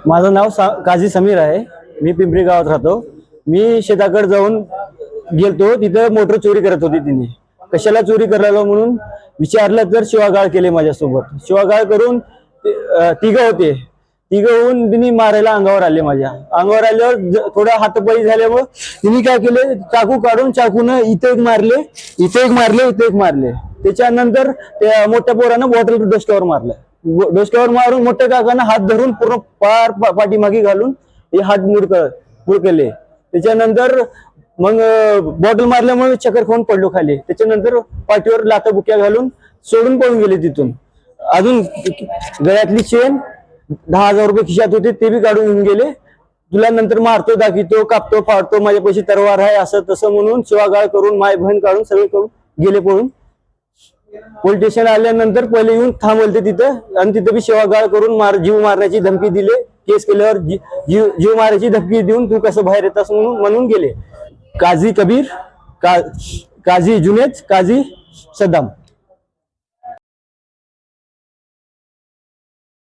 माझं नाव काझी समीर आहे। मी पिंपरी गावात राहतो। मी शेताकडे जाऊन गेलतो, तिथे मोटर चोरी करत होती। तिने कशाला चोरी करायला म्हणून विचारलं तर शिवागाळ केले माझ्यासोबत। शिवागाळ करून तिघ होते, तिघ होऊन तिने मारायला अंगावर आले। माझ्या अंगावर आल्यावर थोडा हातपाई झाल्यावर तिने काय केले, चाकू काढून चाकून इथे एक मारले, इथे एक मारले, इथे एक मारले। त्याच्यानंतर त्या मोठ्या पोरानं बॉटल डोसक्यावर मारलं। डोसक्यावर मारून मोठ्या काकानं हात धरून पूर्ण पार पाठीमागे घालून हे हात मूड केले। त्याच्यानंतर मग बॉटल मारल्यामुळे चक्कर खाऊन पडलो खाली। त्याच्यानंतर पाठीवर लाथा बुक्या घालून सोडून पळून गेले तिथून। अजून गळ्यातली चेन 10,000 रुपये खिशात होते ते बी काढून घेऊन गेले। तुला नंतर मारतो, दाखवतो, कापतो, फाडतो, माझ्यापाशी तरवार आहे असं तसं म्हणून शिवागाळ करून माय बहीण काढून सगळे करून गेले पळून। पोलीस स्टेशन आल्यानंतर पहिले येऊन थांबवले तिथं आणि तिथे बी शिवागाळ करून जीव मारण्याची धमकी दिले। केस केल्यावर जीव मारायची धमकी देऊन तू कसं बाहेर येतास म्हणून गेले। काझी कबीर, काझी जुनेद, काझी सद्दाम।